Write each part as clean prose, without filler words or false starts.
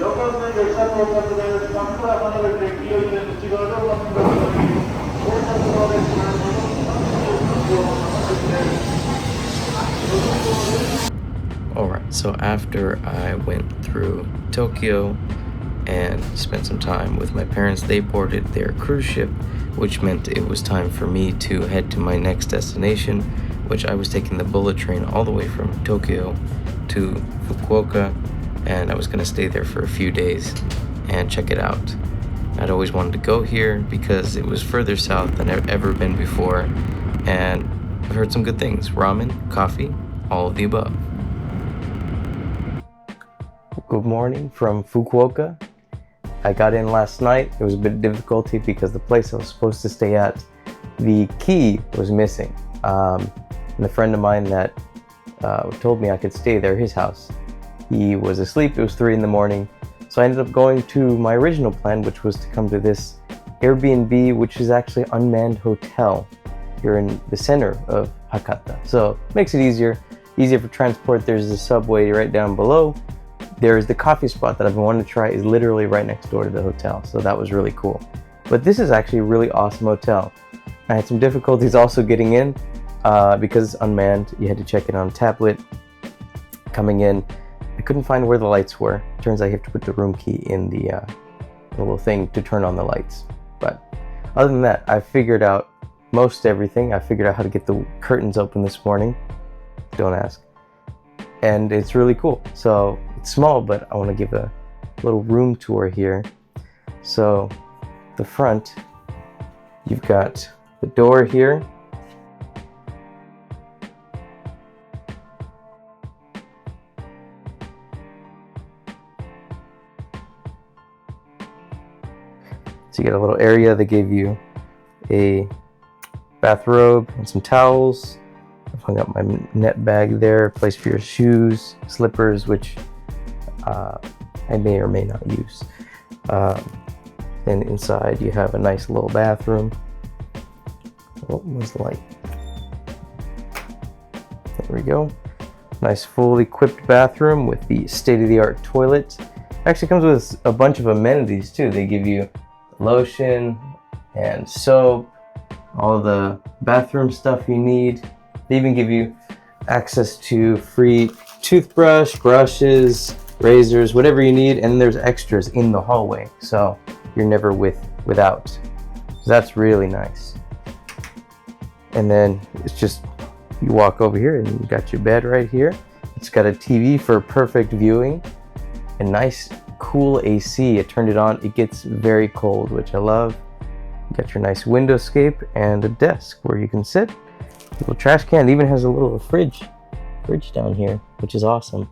Alright, so after I went through Tokyo and spent some time with my parents, they boarded their cruise ship, which meant it was time for me to head to my next destination, which I was taking the bullet train all the way from Tokyo to Fukuoka, and I was going to stay there for a few days and check it out. I'd always wanted to go here because it was further south than I've ever been before, and I've heard some good things: ramen, coffee, all of the above. Good morning from Fukuoka. I got in last night. It was a bit of difficulty because the place I was supposed to stay at, the key was missing. And a friend of mine that told me I could stay there, his house, he was asleep. It was 3 in the morning. So I ended up going to my original plan, which was to come to this Airbnb, which is actually an unmanned hotel here in the center of Hakata. So it makes it easier for transport. There's the subway right down below. There's the coffee spot that I've been wanting to try, is literally right next door to the hotel. So that was really cool. But this is actually a really awesome hotel. I had some difficulties also getting in because it's unmanned. You had to check it on a tablet. Coming in, I couldn't find where the lights were. Turns out you have to put the room key in the little thing to turn on the lights. But other than that, I figured out most everything. I figured out how to get the curtains open this morning. Don't ask. And it's really cool. So it's small, but I want to give a little room tour here. So the front, you've got the door here. So you get a little area. They gave you a bathrobe and some towels. I've hung up my net bag there, place for your shoes, slippers, which I may or may not use. Then inside you have a nice little bathroom. Oh, where's the light? There we go. Nice fully equipped bathroom with the state-of-the-art toilet. Actually comes with a bunch of amenities too. They give you lotion and soap, all the bathroom stuff you need. They even give you access to free toothbrush, brushes, razors, whatever you need, and there's extras in the hallway, so you're never without. So that's really nice. And then it's just, you walk over here and you got your bed right here. It's got a TV for perfect viewing, a nice cool AC. I turned it on, it gets very cold, which I love. You got your nice windowscape and a desk where you can sit. Little trash can, it even has a little fridge down here, which is awesome.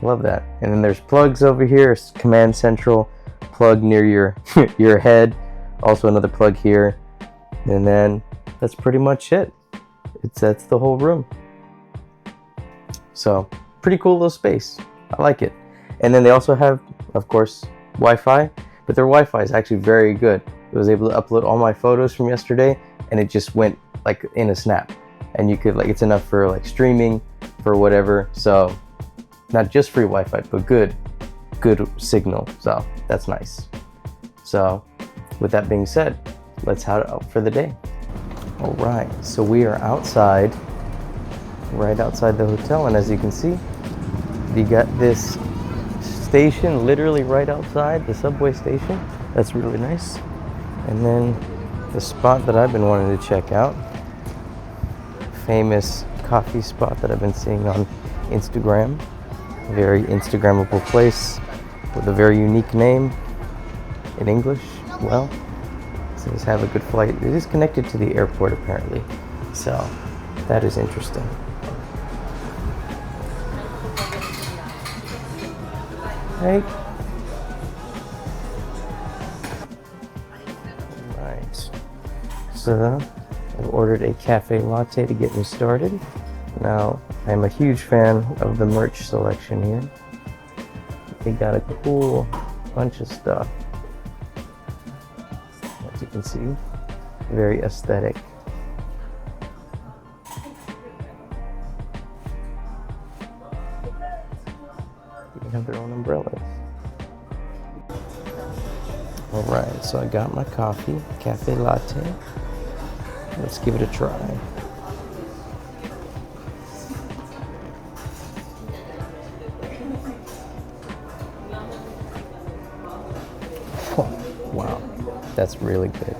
Love that. And then there's plugs over here, command central plug near your your head, also another plug here, and then that's pretty much it. That's the whole room. So pretty cool little space. I like it. And then they also have, of course, Wi-Fi, but their Wi-Fi is actually very good. I was able to upload all my photos from yesterday, and it just went like in a snap. And you could, like, it's enough for like streaming, for whatever. So not just free Wi-Fi, but good signal. So that's nice. So with that being said, let's head out for the day. All right, so we are outside, right outside the hotel, and as you can see, you got this station literally right outside, the subway station. That's really nice. And then the spot that I've been wanting to check out, famous coffee spot that I've been seeing on Instagram. A very Instagrammable place with a very unique name in English. Well, it says have a good flight. It is connected to the airport apparently, so that is interesting. Hey. Right. So I've ordered a cafe latte to get me started. Now, I'm a huge fan of the merch selection here. They got a cool bunch of stuff. As you can see, very aesthetic. They have their own umbrellas. Alright, so I got my coffee, cafe latte. Let's give it a try. Oh, wow, that's really good.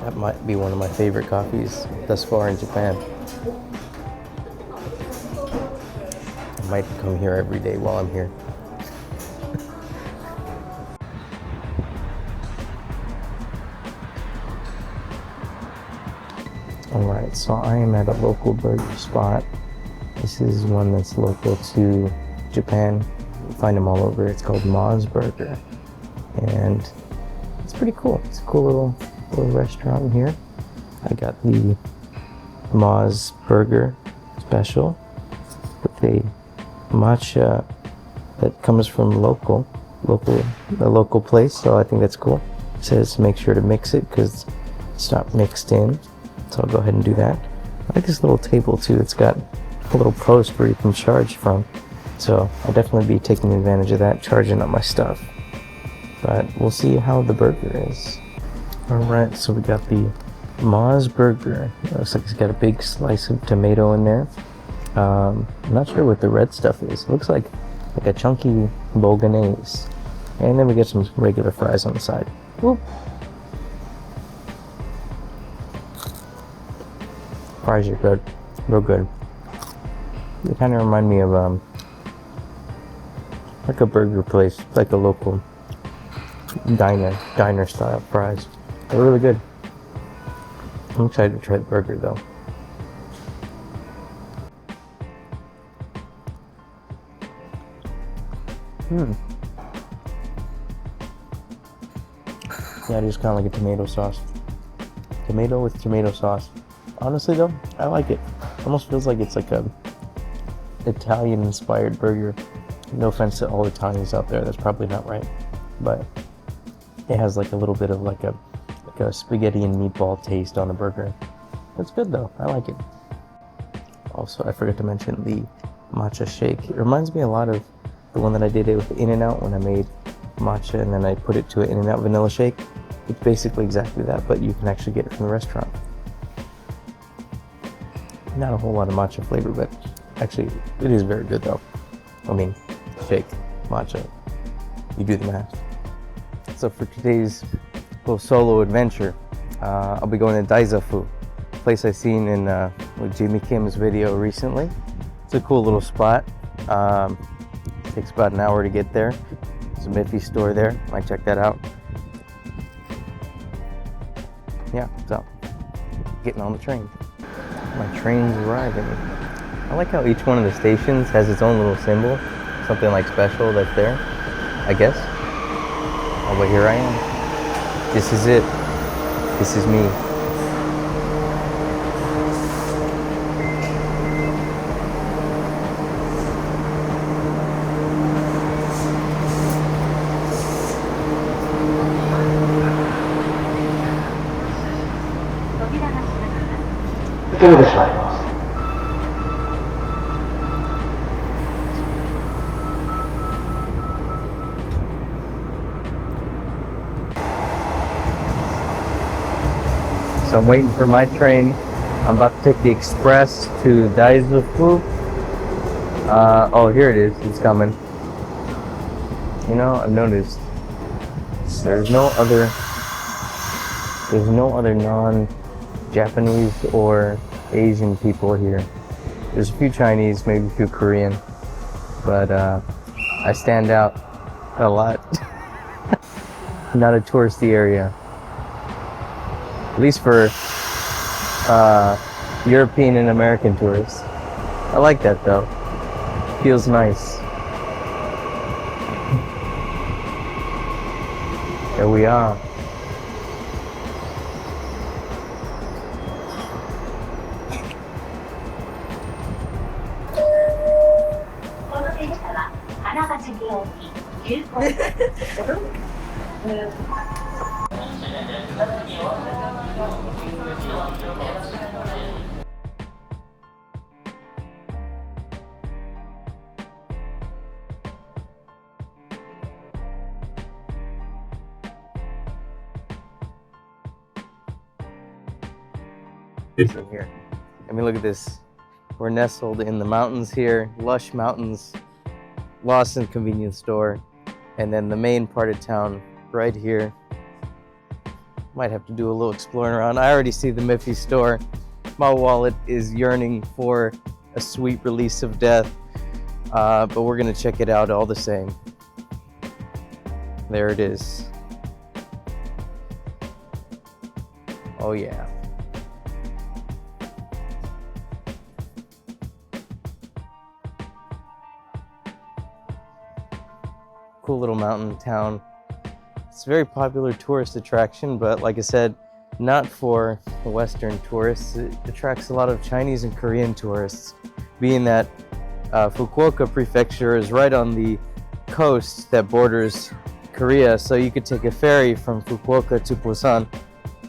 That might be one of my favorite coffees thus far in Japan. I might come here every day while I'm here. Alright, so I am at a local burger spot. This is one that's local to Japan. You find them all over. It's called Ma's Burger. And it's pretty cool. It's a cool little restaurant here. I got the Ma's Burger special with a matcha that comes from a local place, so I think that's cool. It says make sure to mix it because it's not mixed in, so I'll go ahead and do that. I like this little table too. It's got a little post where you can charge from, so I'll definitely be taking advantage of that, charging up my stuff. But we'll see how the burger is. Alright, so we got the Ma's Burger. It looks like it's got a big slice of tomato in there. I'm not sure what the red stuff is. It looks like a chunky bolognese. And then we get some regular fries on the side. Whoop. Fries are good. Real good. They kind of remind me of like a burger place, like a local diner style fries. They're really good. I'm excited to try the burger though. Yeah, it is kind of like a tomato sauce. Tomato with tomato sauce. Honestly though, I like it. Almost feels like it's like a Italian inspired burger. No offense to all Italians out there, that's probably not right. But it has like a little bit of like a spaghetti and meatball taste on a burger. It's good though, I like it. Also, I forgot to mention the matcha shake. It reminds me a lot of the one that I did with In-N-Out when I made matcha and then I put it to an In-N-Out vanilla shake. It's basically exactly that, but you can actually get it from the restaurant. Not a whole lot of matcha flavor, but actually it is very good though. I mean, shake, matcha, you do the math. So for today's little solo adventure, I'll be going to Daizafu, a place I seen in with Jimmy Kim's video recently. It's a cool little spot. Takes about an hour to get there. There's a Miffy store there. Might check that out. Yeah, so getting on the train. My train's arriving. I like how each one of the stations has its own little symbol, something like special that's there, I guess. Oh, but here I am. This is it. This is me. So I'm waiting for my train. I'm about to take the express to Daizafu. Oh, here it is. It's coming. You know, I've noticed there's no other non-Japanese or Asian people here. There's a few Chinese, maybe a few Korean, but I stand out a lot. Not a touristy area. At least for European and American tourists. I like that though. Feels nice. Here we are. It's in here. I mean, look at this. We're nestled in the mountains here, lush mountains, Lawson convenience store, and then the main part of town right here. Might have to do a little exploring around. I already see the Miffy store. My wallet is yearning for a sweet release of death, but we're gonna check it out all the same. There it is. Oh yeah. Cool little mountain town. It's a very popular tourist attraction, but like I said, not for the Western tourists. It attracts a lot of Chinese and Korean tourists, being that Fukuoka prefecture is right on the coast that borders Korea, so you could take a ferry from Fukuoka to Busan,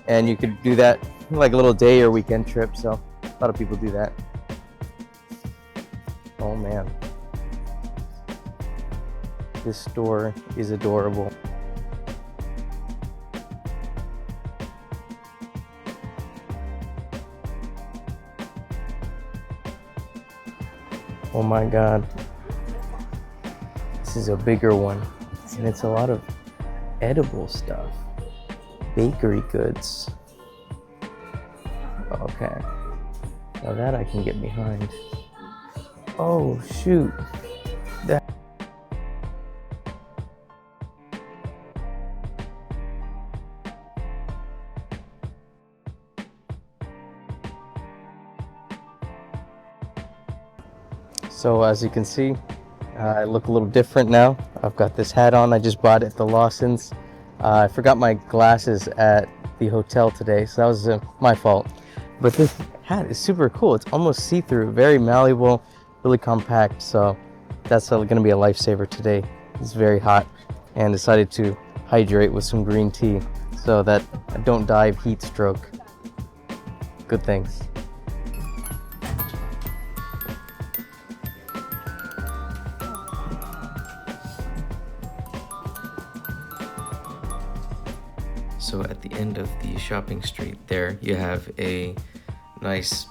and you could do that like a little day or weekend trip, so a lot of people do that. Oh man. This store is adorable. Oh my god. This is a bigger one. And it's a lot of edible stuff. Bakery goods. Okay. Now that I can get behind. Oh shoot. That. So as you can see, I look a little different now. I've got this hat on. I just bought it at the Lawson's. I forgot my glasses at the hotel today, so that was my fault. But this hat is super cool. It's almost see-through, very malleable, really compact. So that's going to be a lifesaver today. It's very hot, and decided to hydrate with some green tea so that I don't die of heat stroke. Good things. So at the end of the shopping street there, you have a nice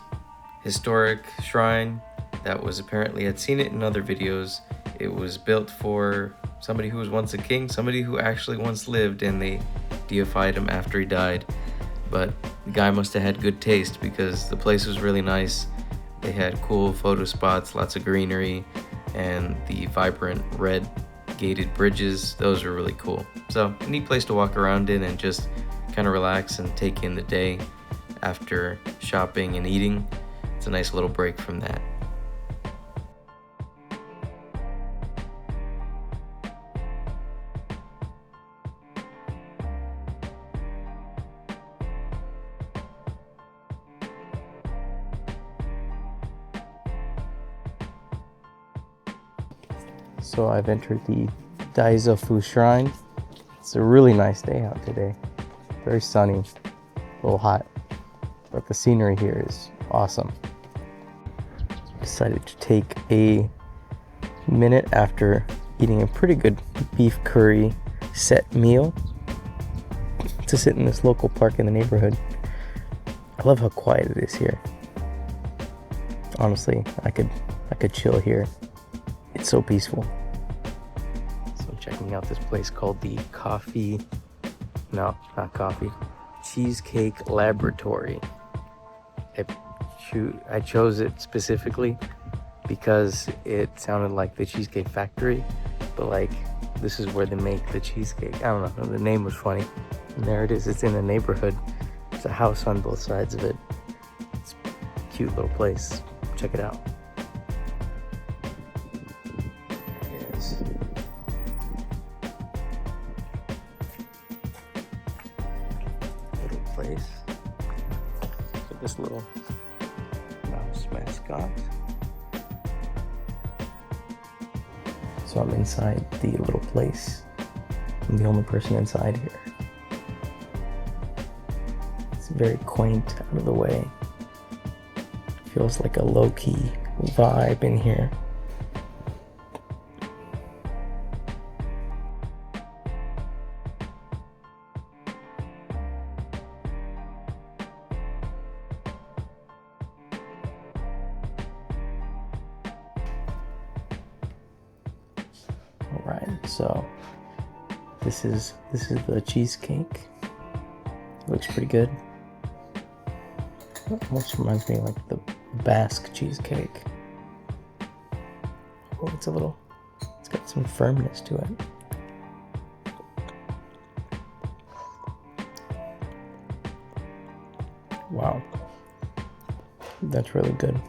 historic shrine that was apparently, I'd seen it in other videos. It was built for somebody who was once a king, somebody who actually once lived, and they deified him after he died. But the guy must have had good taste because the place was really nice. They had cool photo spots, lots of greenery, and the vibrant red gated bridges. Those were really cool. So a neat place to walk around in and just kind of relax and take in the day after shopping and eating. It's a nice little break from that. So I've entered the Daizofu Shrine. It's a really nice day out today. Very sunny, a little hot, but the scenery here is awesome. Decided to take a minute after eating a pretty good beef curry set meal to sit in this local park in the neighborhood. I love how quiet it is here. Honestly, I could chill here. It's so peaceful. So I'm checking out this place called the Cheesecake Laboratory. I chose it specifically because it sounded like the Cheesecake Factory, but like this is where they make the cheesecake. I don't know, the name was funny. And there it is, it's in a neighborhood. There's a house on both sides of it. It's a cute little place. Check it out. Place. So this little mouse mascot. So I'm inside the little place. I'm the only person inside here. It's very quaint, out of the way. Feels like a low-key vibe in here. right, so this is the cheesecake. Looks pretty good. Almost reminds me of like the Basque cheesecake. Oh, it's got some firmness to it. Wow, that's really good.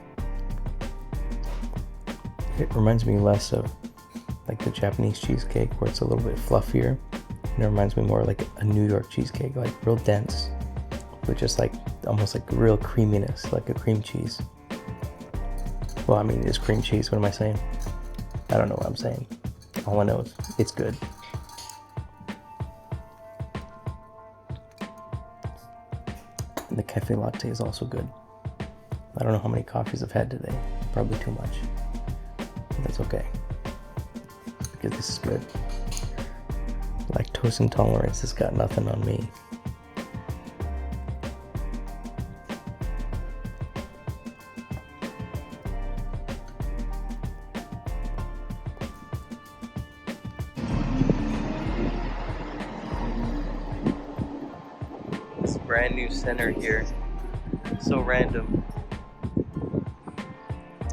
It reminds me less of like the Japanese cheesecake where it's a little bit fluffier. And it reminds me more like a New York cheesecake, like real dense, with just like almost like real creaminess, like a cream cheese. Well, I mean, it's cream cheese. What am I saying? I don't know what I'm saying. All I know is it's good. And the cafe latte is also good. I don't know how many coffees I've had today. Probably too much. But that's okay. Because this is good. Lactose intolerance has got nothing on me. This brand new center here. So random.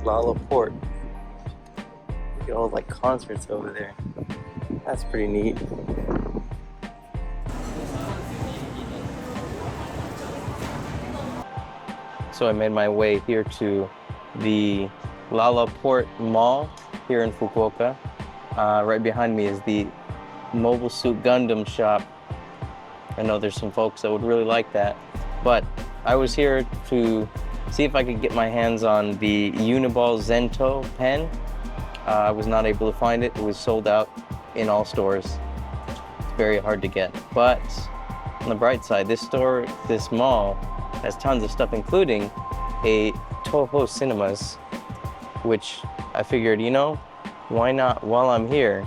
Lala Port. Get all like concerts over there. That's pretty neat. So I made my way here to the Lala Port Mall here in Fukuoka. Right behind me is the Mobile Suit Gundam shop. I know there's some folks that would really like that, but I was here to see if I could get my hands on the Uniball Zento pen. I was not able to find it. It was sold out in all stores. It's very hard to get. But on the bright side, this mall has tons of stuff, including a Toho Cinemas, which I figured, you know, why not, while I'm here,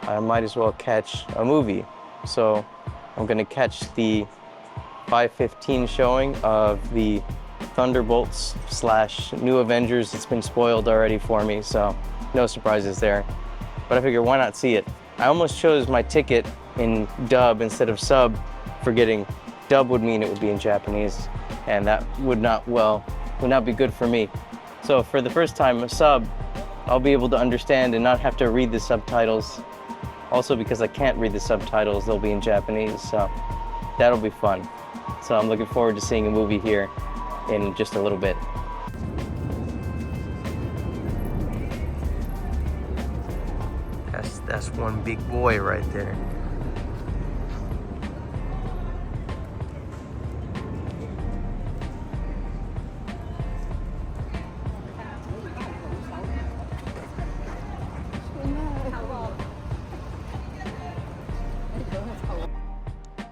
I might as well catch a movie. So I'm gonna catch the 5:15 showing of the Thunderbolts / New Avengers. It's been spoiled already for me, so no surprises there. But I figured, why not see it? I almost chose my ticket in dub instead of sub, forgetting dub would mean it would be in Japanese, and that would not be good for me. So for the first time, a sub, I'll be able to understand and not have to read the subtitles. Also, because I can't read the subtitles, they'll be in Japanese, so that'll be fun. So I'm looking forward to seeing a movie here in just a little bit. That's one big boy right there.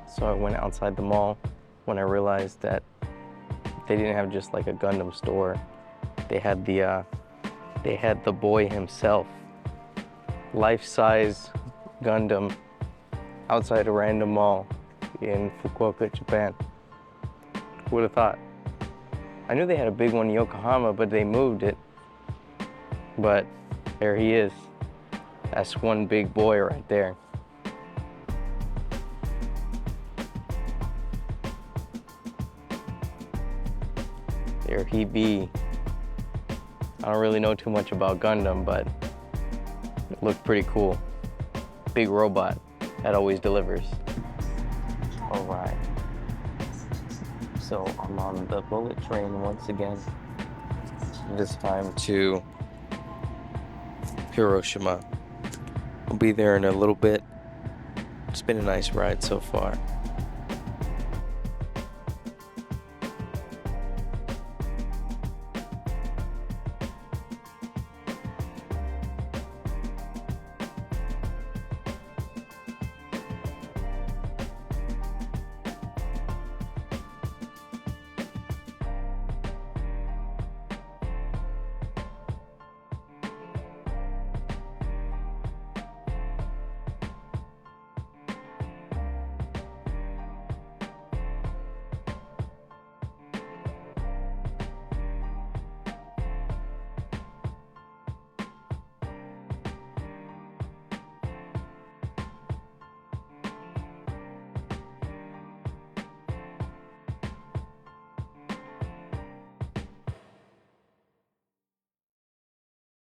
So I went outside the mall when I realized that they didn't have just like a Gundam store. They had the boy himself, life-size Gundam, outside a random mall in Fukuoka, Japan. Who would have thought? I knew they had a big one in Yokohama, but they moved it. But there he is. That's one big boy right there. There he be. I don't really know too much about Gundam, but it looked pretty cool. Big robot that always delivers. All right. So I'm on the bullet train once again. This time to Hiroshima. I'll be there in a little bit. It's been a nice ride so far.